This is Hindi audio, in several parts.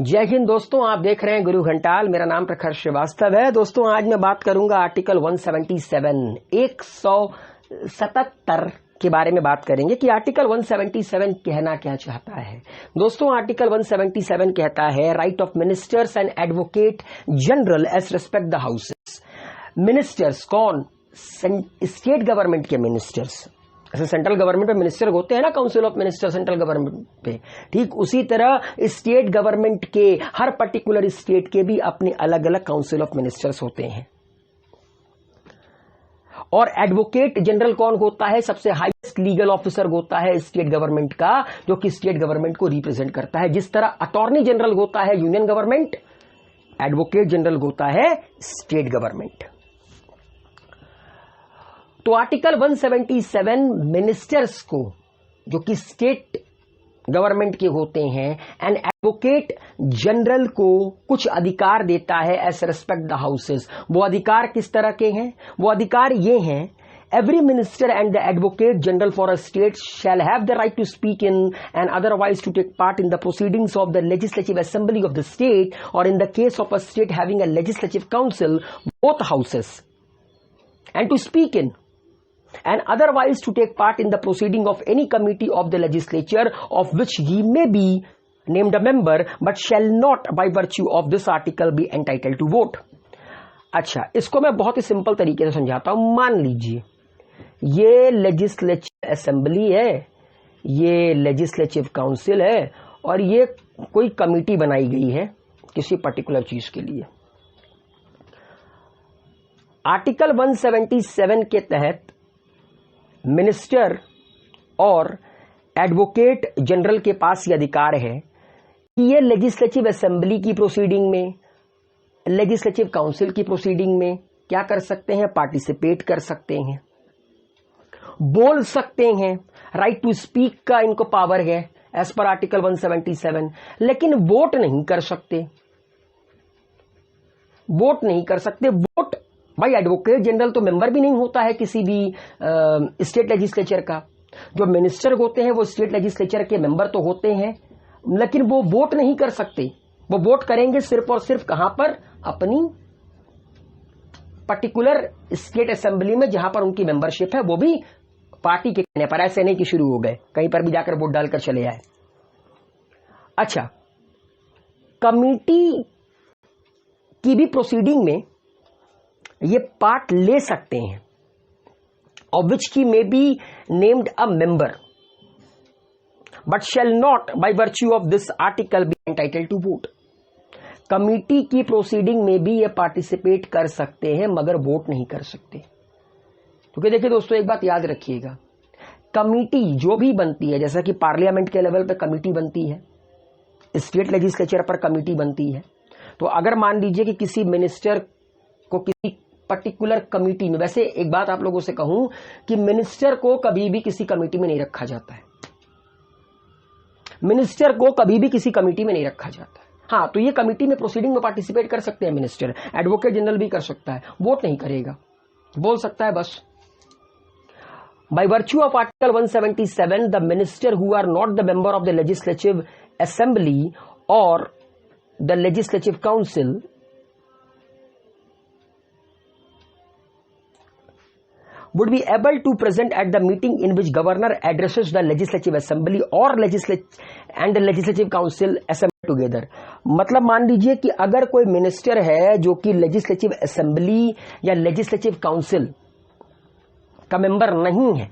जय हिंद दोस्तों, आप देख रहे हैं गुरु घंटाल। मेरा नाम प्रखर श्रीवास्तव है। दोस्तों आज मैं बात करूंगा आर्टिकल 177 के बारे में बात करेंगे कि आर्टिकल 177 कहना क्या चाहता है। दोस्तों आर्टिकल 177 कहता है right of ministers and advocate general as respect the houses. Ministers कौन? स्टेट गवर्नमेंट के मिनिस्टर्स। ऐसे सेंट्रल गवर्नमेंट में मिनिस्टर होते हैं ना, council of minister central government पे, ठीक उसी तरह स्टेट गवर्नमेंट के हर पर्टिकुलर स्टेट के भी अपने अलग अलग काउंसिल ऑफ मिनिस्टर्स होते हैं। और एडवोकेट जनरल कौन होता है? सबसे हाईएस्ट लीगल ऑफिसर होता है स्टेट गवर्नमेंट का, जो कि स्टेट गवर्नमेंट को रिप्रेजेंट करता है। जिस तरह अटॉर्नी जनरल होता है यूनियन गवर्नमेंट, एडवोकेट जनरल होता है स्टेट गवर्नमेंट। तो आर्टिकल 177 मिनिस्टर्स को, जो कि स्टेट गवर्नमेंट के होते हैं, एंड एडवोकेट जनरल को कुछ अधिकार देता है एज रिस्पेक्ट द हाउसेस। वो अधिकार किस तरह के हैं? वो अधिकार ये हैं, every minister and the advocate general for a state shall have the right to speak in and otherwise to take part in the proceedings of the legislative assembly of the state और in the case of a state having a legislative council both houses, and to speak in and otherwise to take part in the proceeding of any committee of the legislature of which he may be named a member but shall not by virtue of this article be entitled to vote। अच्छा, इसको मैं बहुत ही सिंपल तरीके से समझाता हूं। मान लीजिए ये लेजिस्लेटिव असेंबली है, ये लेजिस्लेटिव काउंसिल है और ये कोई कमिटी बनाई गई है किसी पर्टिकुलर चीज के लिए। आर्टिकल 177 के तहत मिनिस्टर और एडवोकेट जनरल के पास ये अधिकार है कि ये लेजिस्लेटिव असेंबली की प्रोसीडिंग में, लेजिस्लेटिव काउंसिल की प्रोसीडिंग में क्या कर सकते हैं? पार्टिसिपेट कर सकते हैं, बोल सकते हैं। राइट टू स्पीक का इनको पावर है एज पर आर्टिकल 177, लेकिन वोट नहीं कर सकते। वोट नहीं कर सकते। वोट भाई, एडवोकेट जनरल तो मेंबर भी नहीं होता है किसी भी स्टेट लेजिस्लेचर का। जो मिनिस्टर होते हैं वो स्टेट लेजिस्लेचर के मेंबर तो होते हैं, लेकिन वो वोट नहीं कर सकते। वो वोट करेंगे सिर्फ और सिर्फ कहां पर? अपनी पर्टिकुलर स्टेट असेंबली में, जहां पर उनकी मेंबरशिप है, वो भी पार्टी के कहने पर। ऐसे नहीं कि शुरू हो गए कहीं पर भी जाकर वोट डालकर चले आए। अच्छा, कमिटी की भी प्रोसीडिंग में ये पार्ट ले सकते हैं, of which he may be named a member but shall not by virtue of this article be entitled to vote. Committee की प्रोसीडिंग में भी ये पार्टिसिपेट कर सकते हैं मगर वोट नहीं कर सकते। क्योंकि देखिए दोस्तों, एक बात याद रखिएगा, कमिटी जो भी बनती है, जैसा कि पार्लियामेंट के लेवल पे कमिटी बनती है, स्टेट लेजिस्लेचर पर कमिटी बनती है, तो अगर मान लीजिए कि किसी मिनिस्टर को किसी पर्टिकुलर कमिटी में, वैसे एक बात आप लोगों से कहूं कि मिनिस्टर को कभी भी किसी कमिटी में नहीं रखा जाता है। मिनिस्टर को कभी भी किसी कमिटी में नहीं रखा जाता है। हाँ, तो ये कमिटी में प्रोसीडिंग में पार्टिसिपेट कर सकते हैं मिनिस्टर, एडवोकेट जनरल भी कर सकता है, वोट नहीं करेगा, बोल सकता है बस। By virtue of article 177 the minister who are not the member of the legislative assembly और the legislative council would be able to present at the meeting in which governor addresses the legislative assembly or and the legislative council assembled together। मतलब मान लीजिए कि अगर कोई मिनिस्टर है जो कि लेजिस्लेटिव असेंबली या लेजिस्लेटिव काउंसिल का मेंबर नहीं है,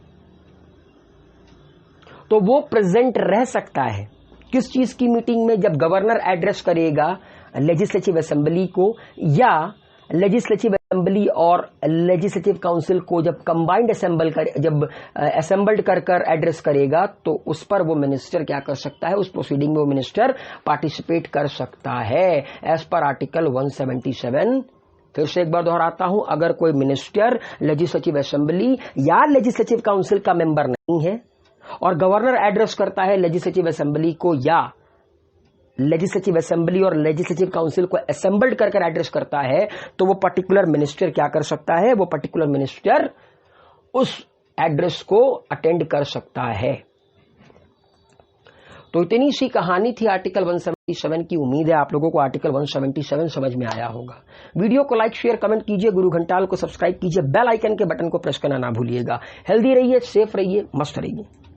तो वो प्रेजेंट रह सकता है किस चीज की मीटिंग में? जब गवर्नर एड्रेस करेगा लेजिस्लेटिव असेंबली को, या लेजिस्लेटिव असेंबली और लेजिस्लेटिव काउंसिल को जब कंबाइंड असेंबल्ड कर एड्रेस करेगा, तो उस पर वो मिनिस्टर क्या कर सकता है? उस प्रोसीडिंग में वो मिनिस्टर पार्टिसिपेट कर सकता है एज पर आर्टिकल 177। फिर से एक बार दोहराता हूं, अगर कोई मिनिस्टर लेजिस्लेटिव असेंबली या लेजिस्लेटिव काउंसिल का मेंबर नहीं है और गवर्नर एड्रेस करता है लेजिस्लेटिव असेंबली को या लेजिस्लेटिव असेंबली और लेजिस्लेटिव काउंसिल को असेंबल्ड कर एड्रेस करता है, तो वो पर्टिकुलर मिनिस्टर क्या कर सकता है? वो पर्टिकुलर मिनिस्टर उस एड्रेस को अटेंड कर सकता है। तो इतनी सी कहानी थी आर्टिकल 177 की। उम्मीद है आप लोगों को आर्टिकल 177 समझ में आया होगा। वीडियो को लाइक शेयर कमेंट कीजिए, गुरु घंटाल को सब्सक्राइब कीजिए, बेल आइकन के बटन को प्रेस करना ना भूलिएगा। हेल्दी रहिए, सेफ रहिए, मस्त रहिए।